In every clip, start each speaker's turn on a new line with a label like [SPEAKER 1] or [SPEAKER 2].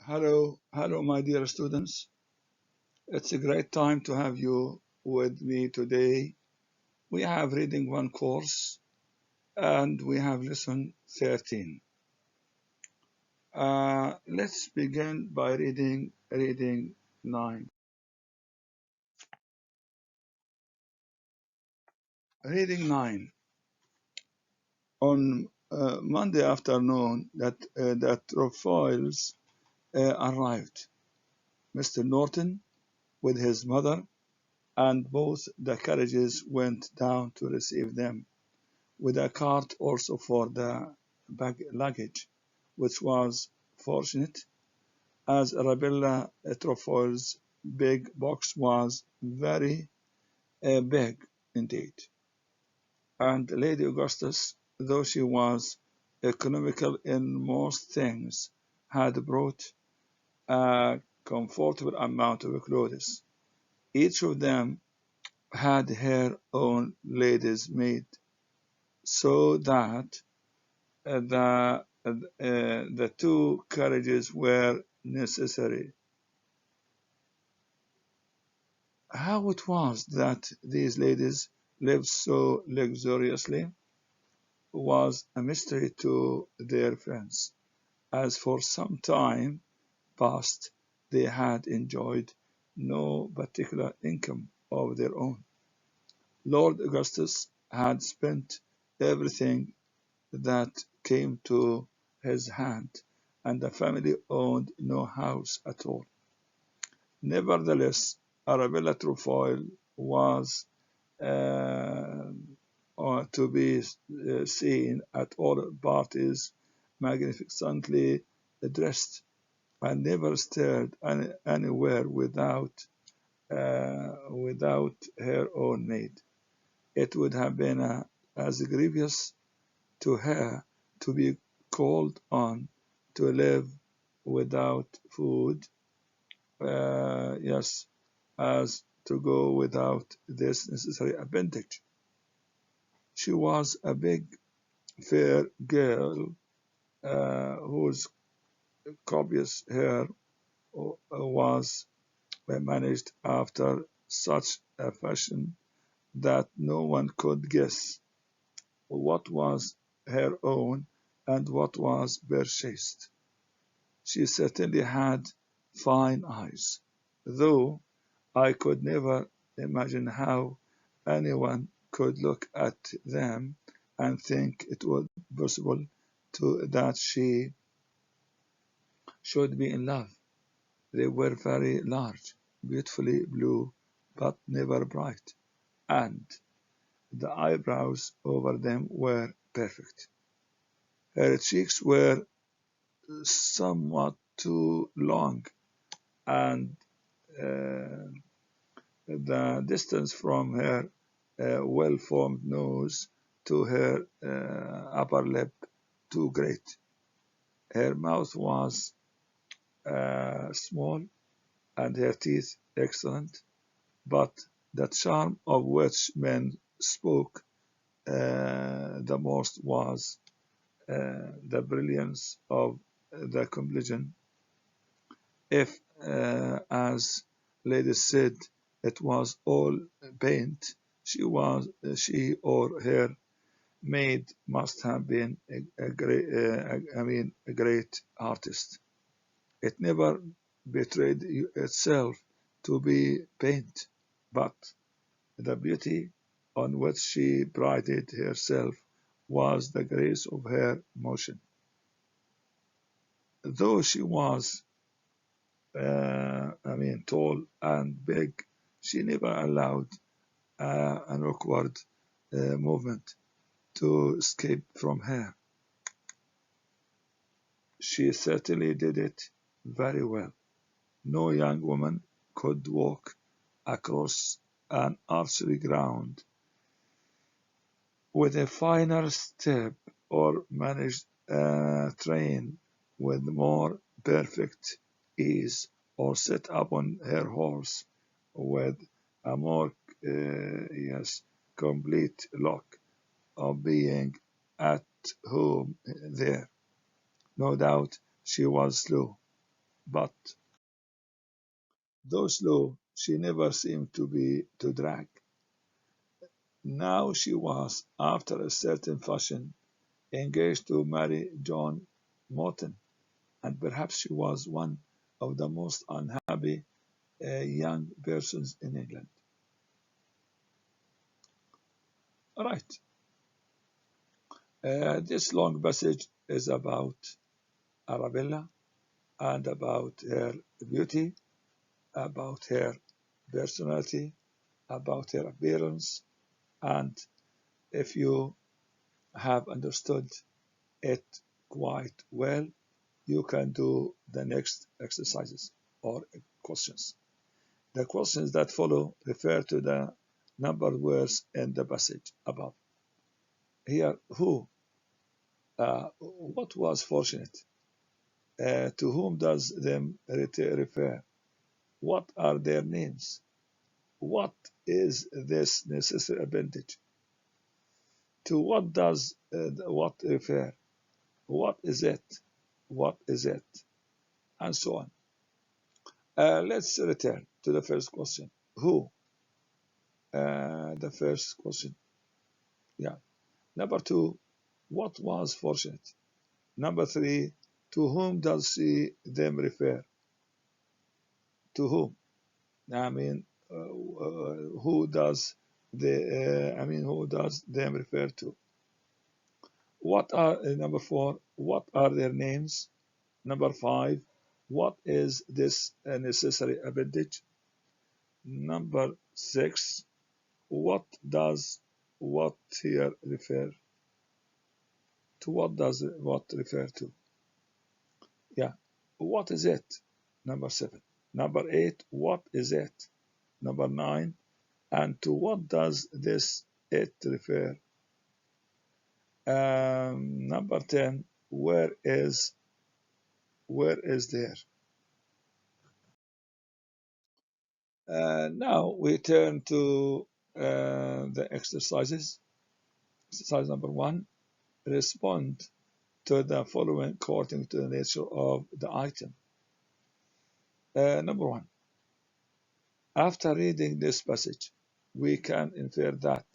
[SPEAKER 1] Hello, my dear students. It's a great time to have you with me today. We have reading one course and we have lesson 13. Let's begin by reading 9. Reading 9. On Monday afternoon, that Trefoils arrived. Mr. Norton with his mother and both the carriages went down to receive them, with a cart also for the luggage, which was fortunate, as Arabella Trefoil's big box was very big indeed. And Lady Augustus, though she was economical in most things, had brought a comfortable amount of clothes. Each of them had her own lady's maid, so that the two carriages were necessary. How it was that these ladies lived so luxuriously was a mystery to their friends, as for some time past they had enjoyed no particular income of their own. Lord Augustus had spent everything that came to his hand, and the family owned no house at all. Nevertheless, Arabella Trefoil was uh, to be seen at all parties, magnificently dressed, and never stirred anywhere without her own maid. It would have been as grievous to her to be called on to live without food, yes, as to go without this necessary appendage. She was a big, fair girl whose copious hair was managed after such a fashion that no one could guess what was her own and what was purchased. She certainly had fine eyes, though I could never imagine how anyone could look at them and think it was possible that she should be in love. They were very large, beautifully blue, but never bright, and the eyebrows over them were perfect. Her cheeks were somewhat too long, and uh, the distance from her well-formed nose to her upper lip too great. Her mouth was small and her teeth excellent, but the charm of which men spoke the most was the brilliance of the complexion. If, as ladies said, it was all paint, she or her maid must have been a great artist. It never betrayed itself to be paint, but the beauty on which she prided herself was the grace of her motion. Though she was, tall and big, she never allowed an awkward movement to escape from her. She certainly did it very well. No young woman could walk across an archery ground with a finer step or manage a train with more perfect ease or sit upon her horse with a more complete look of being at home there. No doubt she was slow, but though slow, she never seemed to drag. Now she was, after a certain fashion, engaged to marry John Morton, and perhaps she was one of the most unhappy young persons in England. All right. This long passage is about Arabella and about her beauty, about her personality, about her appearance, and if you have understood it quite well, you can do the next exercises or questions. The questions that follow refer to the numbered words in the passage above. Here, who? What was fortunate? To whom does them refer? What are their names? What is this necessary appendage? To what does what refer? What is it? What is it? And so on. Let's return to the first question. Who? The first question. Yeah. Number two, what was fortunate? Number three, to whom does she them refer? To whom? I mean, who does who does them refer to? What are number four? What are their names? Number five, what is this necessary appendage? Number six, what does what here refer to? What does what refer to? Yeah, what is it? Number seven. Number eight, what is it? Number nine, and to what does this it refer? Number 10, where is there? Now we turn to the exercises. Exercise number one, respond to the following according to the nature of the item. Number one, after reading this passage, we can infer that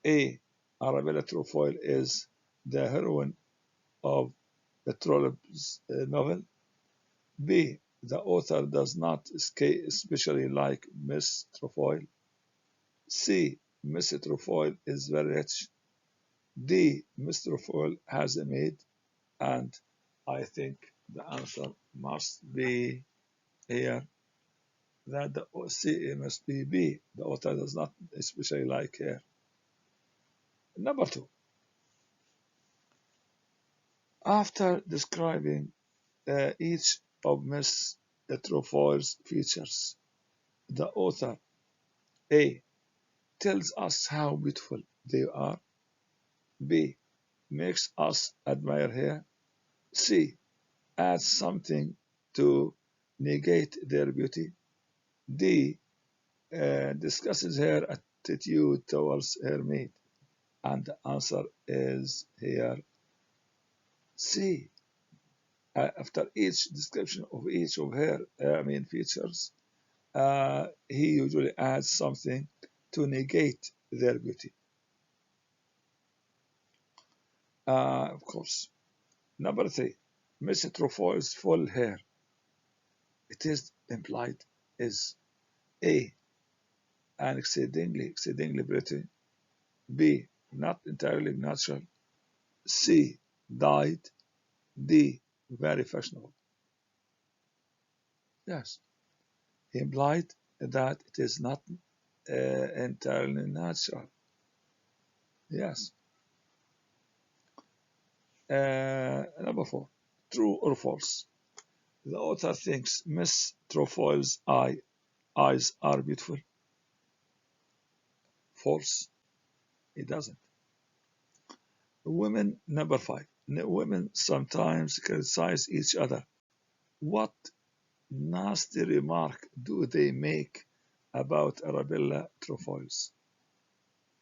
[SPEAKER 1] A. Arabella Trefoil is the heroine of the Trollope's novel. B. The author does not especially like Miss Trefoil. C. Miss Trefoil is very rich. D. Miss Trefoil has a maid. And I think the answer must be here that the C must be B. The author does not especially like her. Number two, after describing each of Miss Trefoil's features, the author A. tells us how beautiful they are. B. Makes us admire her. C. Adds something to negate their beauty. D. Discusses her attitude towards her mate. And the answer is here C. After each description of each of her features, he usually adds something to negate their beauty. Of course. Number three, Miss Trefoil's full hair. It is implied is A. An exceedingly pretty. B. Not entirely natural. C. Dyed. D. Very fashionable. Yes, he implied that it is not entirely natural. Yes. Number four, true or false? The author thinks Miss Trefoil's eyes are beautiful. False. He doesn't. Women, number five. Women sometimes criticize each other. What nasty remark do they make about Arabella Trefoil's?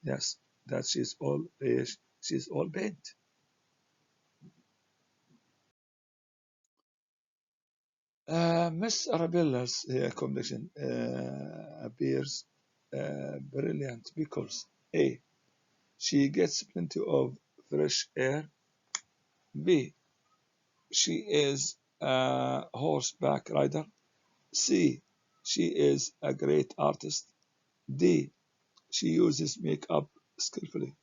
[SPEAKER 1] Yes, that she's all bent. Miss Arabella's combination appears brilliant because A. She gets plenty of fresh air. B. She is a horseback rider. C. She is a great artist. D. She uses makeup skillfully.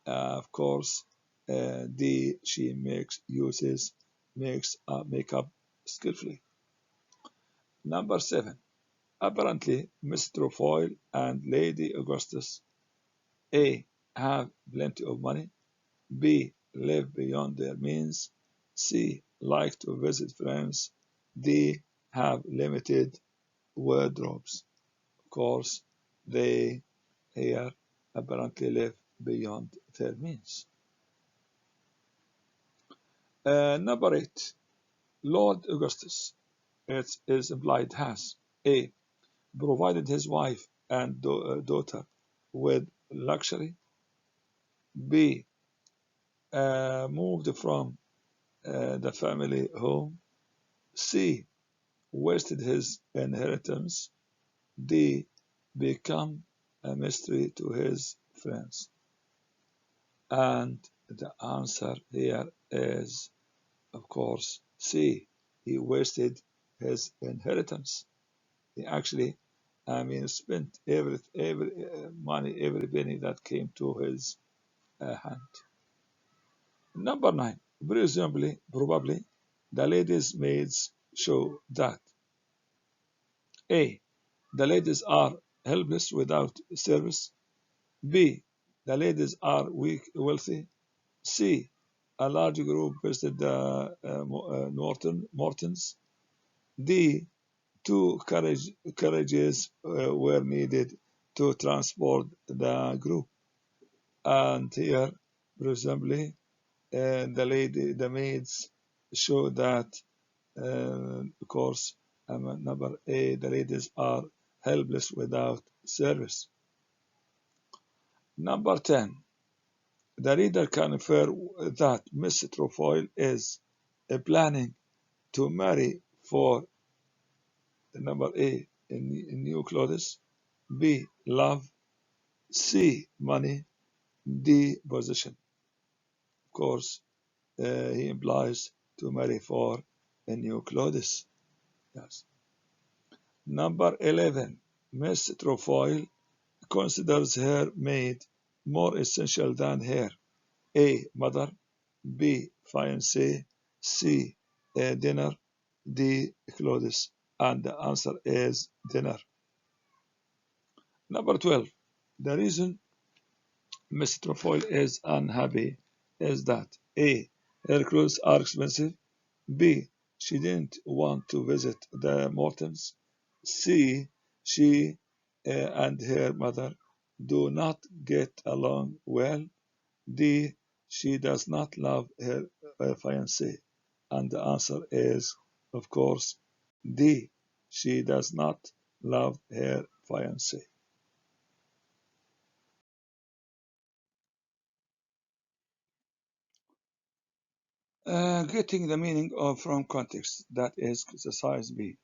[SPEAKER 1] Of course, D. She makes makeup skillfully. Number 7. Apparently, Miss Trefoil and Lady Augustus A. have plenty of money. B. Live beyond their means. C. Like to visit friends. D. Have limited wardrobes. Of course, they here apparently live beyond their means. Number 8. Lord Augustus, it is implied, has A. Provided his wife and daughter with luxury. B. Moved from the family home. C. Wasted his inheritance. D. Become a mystery to his friends. And the answer here is, of course, C. He wasted his inheritance. He actually, spent every money, every penny that came to his hand. Number 9. Presumably, probably, the ladies' maids show that A. The ladies are helpless without service. B. The ladies are wealthy. C. A large group visited the Mortons. D. Two carriages were needed to transport the group. And here, presumably, the maids show that, of course, number A, the ladies are helpless without service. Number 10, the reader can infer that Miss Trefoil is planning to marry for number A in new clothes, B love, C money, D position. Of course, he implies to marry for a new clothes. Yes. Number 11. Miss Trefoil considers her maid more essential than her A. Mother, B. Fiancée, C. Dinner, D. Clothes. And the answer is dinner. Number 12. The reason Miss Trefoil is unhappy is that A. Her clothes are expensive. B. She didn't want to visit the Mortons. C. She and her mother do not get along well. D. She does not love her fiancé. And the answer is, of course, D. She does not love her fiancé. Getting the meaning of from context, that is exercise B.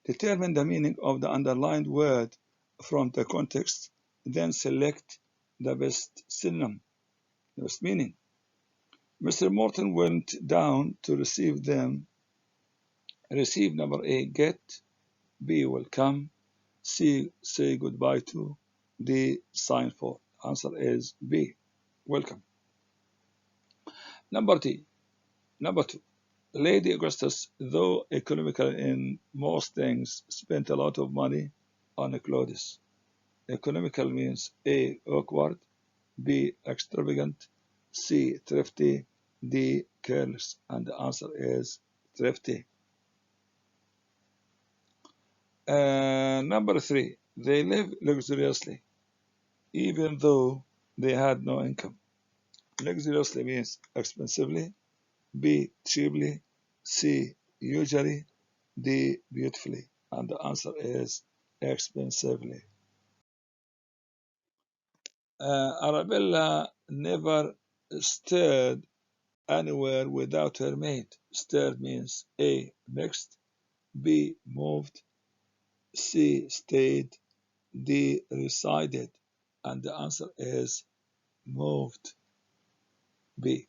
[SPEAKER 1] Determine the meaning of the underlined word from the context, then select the best synonym, the best meaning. Mr. Morton went down to receive them. Receive number A, get. B, welcome. C, say goodbye to. D, sign for. Answer is B, welcome. Number T, number 2. Lady Augustus, though economical in most things, spent a lot of money on clothes. Economical means A. Awkward, B. Extravagant, C. Thrifty, D. Careless. And the answer is thrifty. Number 3. They live luxuriously, even though they had no income. Luxuriously means expensively, B. Cheaply, C. Usually, D. Beautifully. And the answer is expensively. Arabella never stirred anywhere without her mate. Stirred means A. Mixed, B. Moved, C. Stayed, D. Resided. And the answer is moved, B.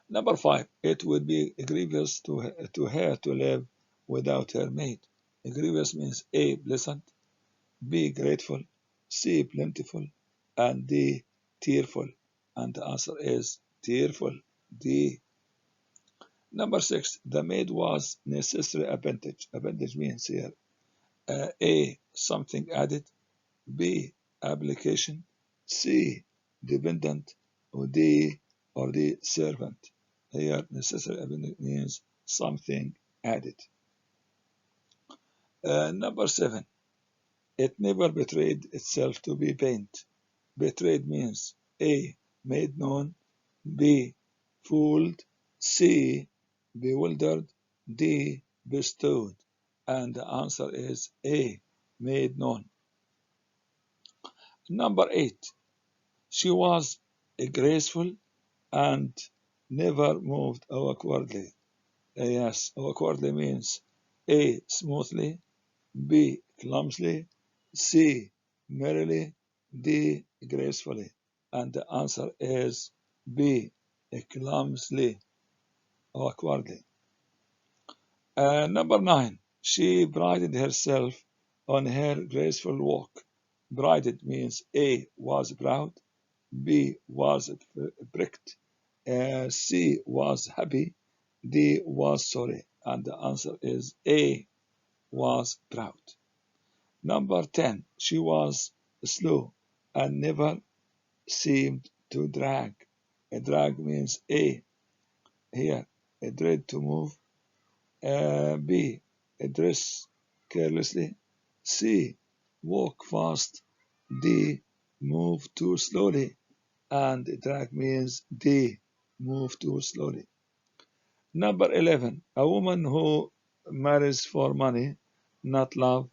[SPEAKER 1] Number 5. It would be grievous to her to live without her mate. Grievous means A. Pleasant, B. Grateful, C. Plentiful, and D. Tearful. And the answer is tearful, D. Number 6. The maid was necessary appendage. Appendage means here A. Something added, B. Application, C. Dependent, or D. Servant. Here, necessary appendage means something added. Number 7. It never betrayed itself to be pained. Betrayed means A. Made known, B. Fooled, C. Bewildered, D. Bestowed. And the answer is A. Made known. Number 8. She was graceful and never moved awkwardly. Yes, awkwardly means A. Smoothly, B. Clumsily, C. Merrily, D. Gracefully. And the answer is B. Clumsily, awkwardly. Number 9. She prided herself on her graceful walk. Prided means A. Was proud, B. Was pricked, C. Was happy, D. Was sorry. And the answer is A. Was proud. Number 10. She was slow and never seemed to drag. A drag means A. Here, a dread to move, B. Dress carelessly, C. Walk fast, D. Move too slowly. And drag means D. Move too slowly. Number 11. A woman who marries for money, not love,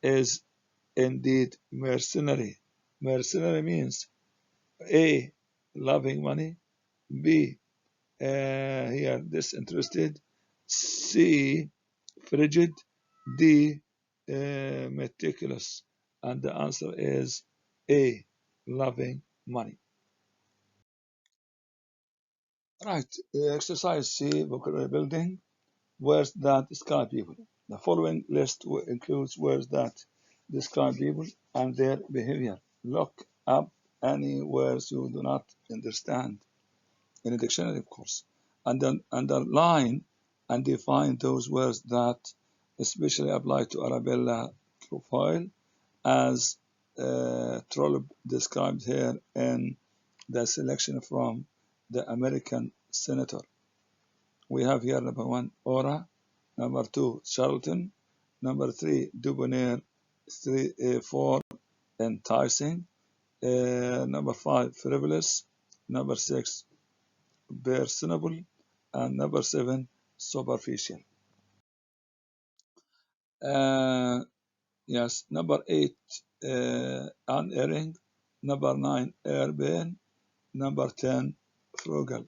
[SPEAKER 1] is indeed mercenary. Mercenary means A. Loving money, B. Here disinterested, C. Frigid, D. Meticulous. And the answer is A. Loving money. Right. Exercise C. Vocabulary building. Words that describe people. The following list includes words that describe people and their behavior. Look up any words you do not understand in a dictionary, of course, and then underline and define those words that especially apply to Arabella profile, as Trollope described here in the selection from the American Senator. We have here number 1, aura, number 2, charlatan, number 3, debonair, 4, enticing, number 5, frivolous, number 6, personable, and number 7, superficial. Yes, number 8, unerring, number 9, urban, number 10, frugal.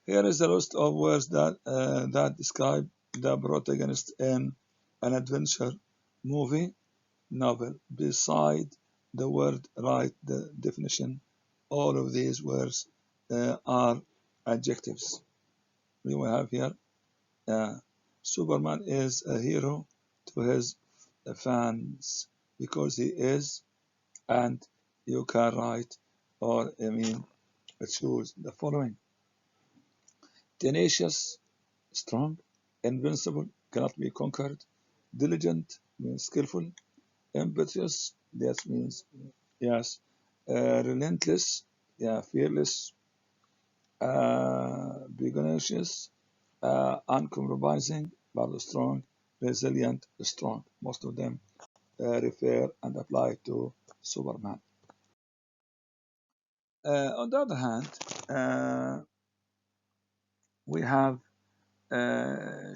[SPEAKER 1] Here is a list of words that describe the protagonist in an adventure movie, novel. Beside the word, write the definition. All of these words are adjectives. We have here Superman is a hero to his fans because he is, and you can write or choose the following. Tenacious, strong, invincible, cannot be conquered. Diligent means skillful. Impetuous, that means yes. Relentless, yeah, fearless. Pugnacious, uncompromising, but strong. Resilient, strong. Most of them refer and apply to Superman. On the other hand, we have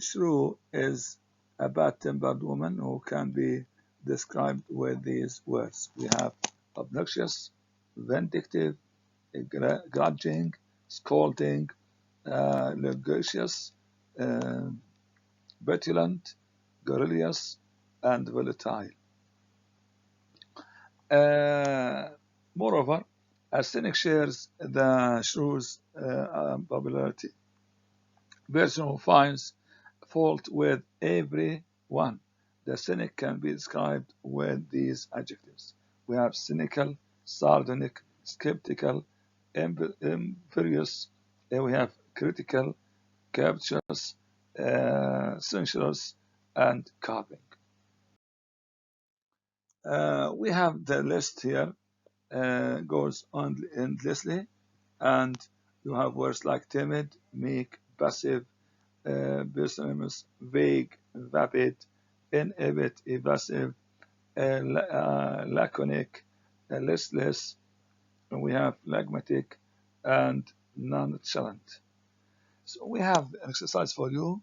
[SPEAKER 1] Shrew is a bad-tempered woman who can be described with these words. We have obnoxious, vindictive, grudging, scolding, loquacious, uh, petulant, garrulous, and volatile. Uh, Moreover, a cynic shares the shrew's popularity. A person who finds fault with everyone. The cynic can be described with these adjectives. We have cynical, sardonic, skeptical, imperious, we have critical, captious, censorious, and carping. We have the list here, goes on endlessly, and you have words like timid, meek, passive, personous, vague, vapid, inhibit, evasive, laconic, listless, and we have phlegmatic, and nonchalant. So we have an exercise for you.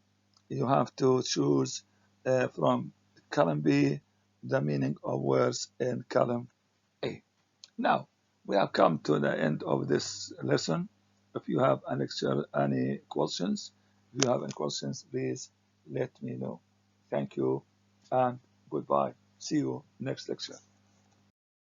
[SPEAKER 1] You have to choose from column B the meaning of words in column A. Now, we have come to the end of this lesson. If you have any questions, please let me know. Thank you and goodbye. See you next lecture.